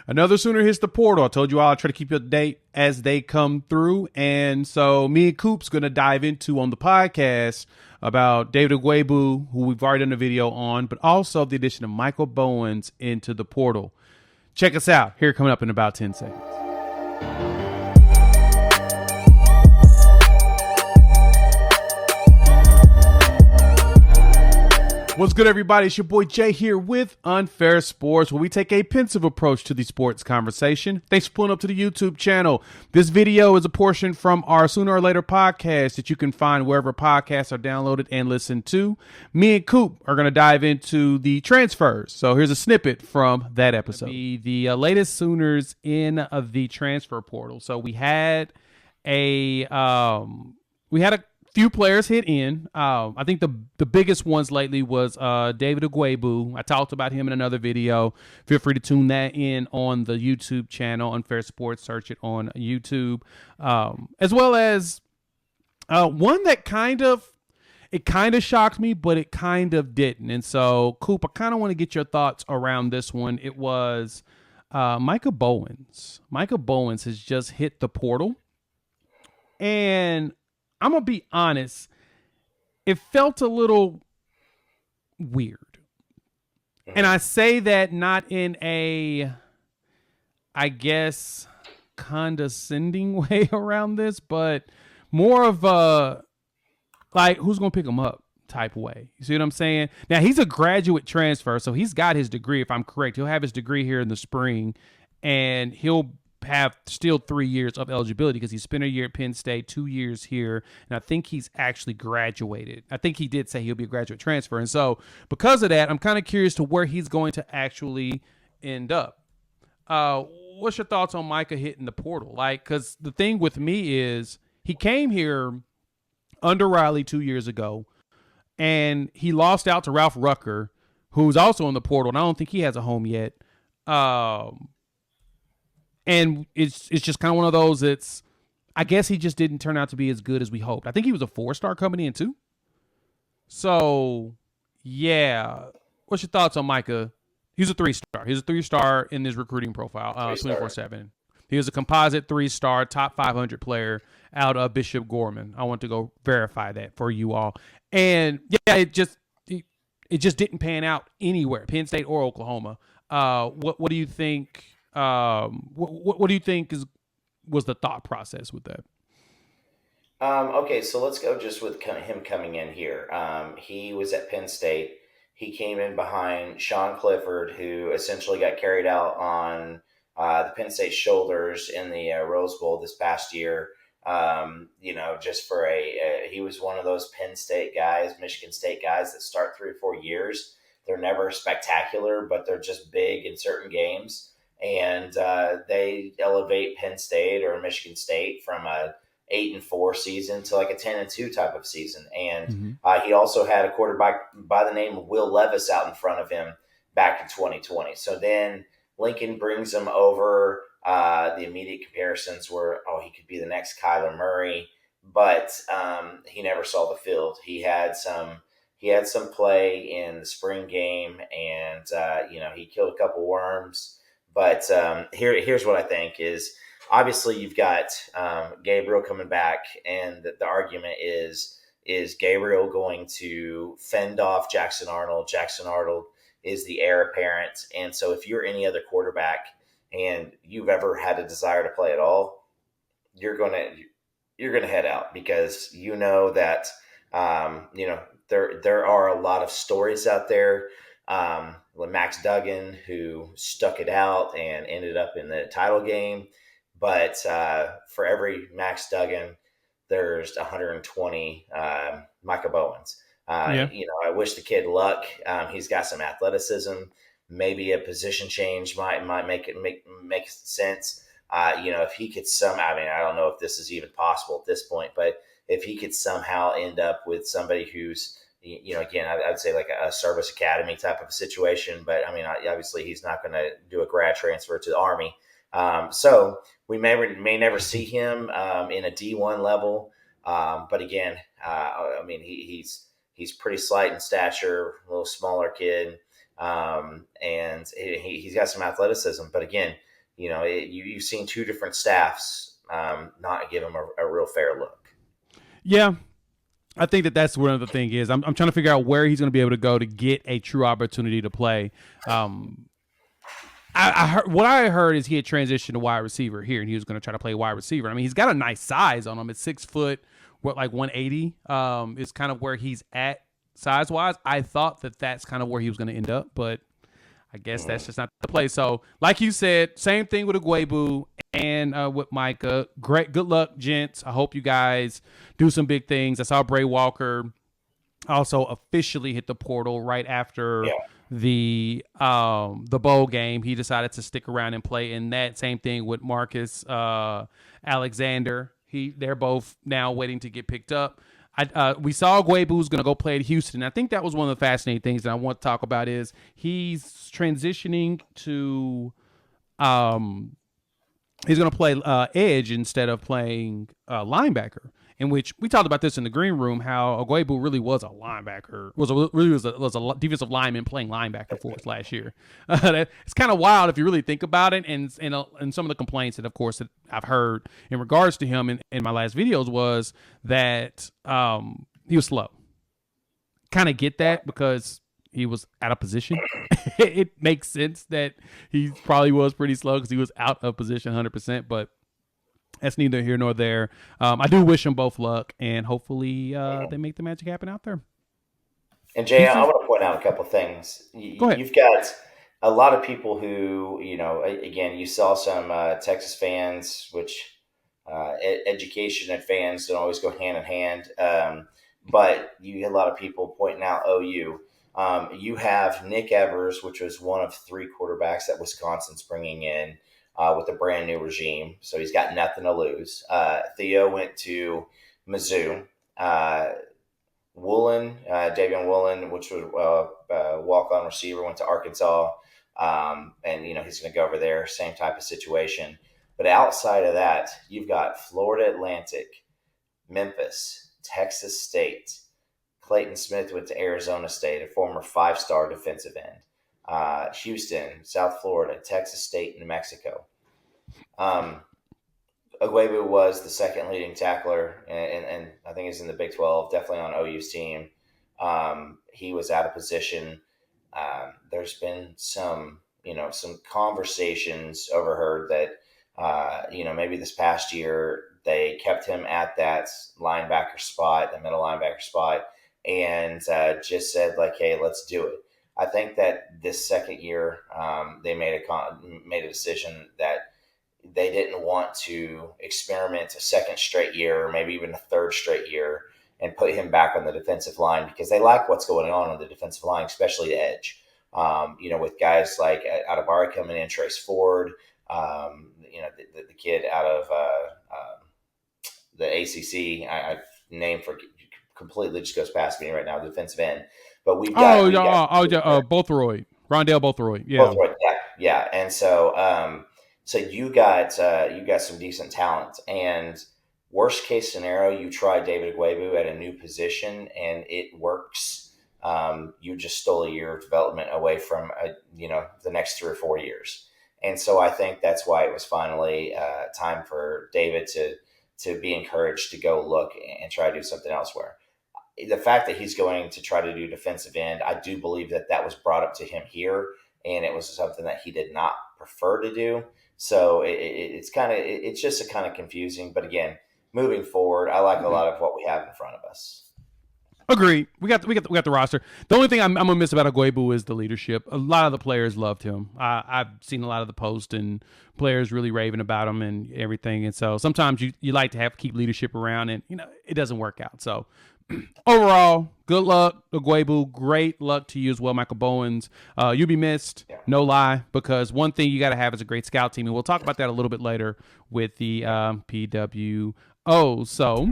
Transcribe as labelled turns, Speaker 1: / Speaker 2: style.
Speaker 1: Another Sooner hits the portal. I told you all I'll try to keep you up to date as they come through. And so me and Coop's going to dive into on the podcast about David Agwebu, who we've already done a video on, but also the addition of Micah Bowens into the portal. Check us out here coming up in about 10 seconds. What's good, everybody? It's your boy Jay here with Unfair Sports, where we take a pensive approach to the sports conversation. Thanks for pulling up to the YouTube channel. This video is a portion from our Sooner or Later podcast that you can find wherever podcasts are downloaded and listened to. Me and Coop are going to dive into the transfers. So here's a snippet from that episode. The latest Sooners in the transfer portal. So we had a few players hit in. I think the biggest ones lately was David Agwebu. I talked about him in another video. Feel free to tune that in on the YouTube channel, Unfair Sports. Search it on YouTube. As well as one that kind of shocked me, but it kind of didn't. And so, Coop, I kind of want to get your thoughts around this one. It was Micah Bowens. Micah Bowens has just hit the portal. And I'm going to be honest, it felt a little weird. And I say that not in a, I guess, condescending way around this, but more of a, like, who's going to pick him up type way. You see what I'm saying? Now, he's a graduate transfer, so he's got his degree, if I'm correct. He'll have his degree here in the spring, and he'll have still 3 years of eligibility because he spent a year at Penn State, 2 years here, and I think he's actually graduated. I think he did say he'll be a graduate transfer. And so because of that, I'm kind of curious to where he's going to actually end up. What's your thoughts on Micah hitting the portal? Like, because the thing with me is he came here under Riley 2 years ago, and he lost out to Ralph Rucker, who's also in the portal, and I don't think he has a home yet. And it's just kind of one of those, I guess he just didn't turn out to be as good as we hoped. I think he was a 4-star coming in too. So, yeah. What's your thoughts on Micah? He's a 3-star. He's a 3-star in his recruiting profile, 24/7. He was a composite 3-star, top 500 player out of Bishop Gorman. I want to go verify that for you all. And, yeah, it just didn't pan out anywhere, Penn State or Oklahoma. What do you think? What do you think was the thought process with that?
Speaker 2: Okay, so let's go just with him coming in here. He was at Penn State. He came in behind Sean Clifford, who essentially got carried out on the Penn State shoulders in the Rose Bowl this past year. Just for he was one of those Penn State guys, Michigan State guys that start 3 or 4 years. They're never spectacular, but they're just big in certain games. And they elevate Penn State or Michigan State from a 8-4 season to like a 10-2 type of season. And he also had a quarterback by the name of Will Levis out in front of him back in 2020. So then Lincoln brings him over. The immediate comparisons were, he could be the next Kyler Murray, but he never saw the field. He had some play in the spring game, and he killed a couple worms. But here's what I think is, obviously you've got Gabriel coming back, and the argument is Gabriel going to fend off Jackson Arnold? Jackson Arnold is the heir apparent, and so if you're any other quarterback and you've ever had a desire to play at all, you're gonna head out, because that there are a lot of stories out there. Max Duggan, who stuck it out and ended up in the title game. But for every Max Duggan, there's 120 Micah Bowens. I wish the kid luck. He's got some athleticism. Maybe a position change might make sense. If he could I don't know if this is even possible at this point, but if he could somehow end up with somebody who's, again, I'd say like a service academy type of a situation. But obviously he's not going to do a grad transfer to the Army. So we may never see him in a D1 level. But again, he's pretty slight in stature, a little smaller kid. And he's got some athleticism. But again, you've seen two different staffs not give him a real fair look.
Speaker 1: Yeah, I think that's one of the thing is I'm trying to figure out where he's going to be able to go to get a true opportunity to play. I heard, what I heard is he had transitioned to wide receiver here, and he was going to try to play wide receiver. I mean, he's got a nice size on him. It's 6 foot, like 180 is kind of where he's at size wise. I thought that's kind of where he was going to end up, but I guess that's just not the play. So, like you said, same thing with Agwebu and with Micah. Good luck, gents. I hope you guys do some big things. I saw Bray Walker also officially hit the portal right after the bowl game. He decided to stick around and play in that. Same thing with Marcus Alexander. They're both now waiting to get picked up. We saw Guebu's going to go play at Houston. I think that was one of the fascinating things that I want to talk about is he's transitioning to he's going to play edge instead of playing linebacker, in which we talked about this in the green room, how Agwebu really was a linebacker, was a defensive lineman playing linebacker for us last year. It's kind of wild if you really think about it, and some of the complaints that, of course, that I've heard in regards to him in my last videos was that he was slow. Kind of get that because he was out of position. It makes sense that he probably was pretty slow because he was out of position 100%, but that's neither here nor there. I do wish them both luck, and hopefully they make the magic happen out there.
Speaker 2: And Jay, I want to point out a couple things.
Speaker 1: Go ahead.
Speaker 2: You've got a lot of people who, again, you saw some Texas fans, which education and fans don't always go hand in hand. But you get a lot of people pointing out OU. You have Nick Evers, which was one of 3 quarterbacks that Wisconsin's bringing in with a brand new regime. So he's got nothing to lose. Theo went to Mizzou. Davion Woolen, which was a walk-on receiver, went to Arkansas. And, he's going to go over there, same type of situation. But outside of that, you've got Florida Atlantic, Memphis, Texas State. Clayton Smith went to Arizona State, a former 5-star defensive end. Houston, South Florida, Texas State, New Mexico. Agwebu was the second leading tackler, and I think he's in the Big 12, definitely on OU's team. He was out of position. There's been some conversations overheard that, maybe this past year they kept him at that linebacker spot, the middle linebacker spot, and just said, like, hey, let's do it. I think that this second year they made a decision that they didn't want to experiment a second straight year, or maybe even a third straight year, and put him back on the defensive line because they like what's going on the defensive line, especially the edge. With guys like Adabari coming in, Trace Ford, the kid out of the ACC, I name for completely just goes past me right now, defensive end. But we've got
Speaker 1: Bothroyd, Rondell Bothroyd,
Speaker 2: yeah. And so you got some decent talent. And worst case scenario, you try David Agwebu at a new position and it works. You just stole a year of development away from the next 3 or 4 years. And so I think that's why it was finally time for David to be encouraged to go look and try to do something elsewhere. The fact that he's going to try to do defensive end, I do believe that was brought up to him here, and it was something that he did not prefer to do. So it's just a kind of confusing. But again, moving forward, I like a lot of what we have in front of us.
Speaker 1: Agreed. We got the roster. The only thing I'm gonna miss about Agwebu is the leadership. A lot of the players loved him. I've seen a lot of the posts and players really raving about him and everything. And so sometimes you like to keep leadership around, and it doesn't work out. So overall, good luck, Agwebu. Great luck to you as well, Micah Bowens. You'll be missed, no lie, because one thing you got to have is a great scout team, and we'll talk about that a little bit later with the PWO. So.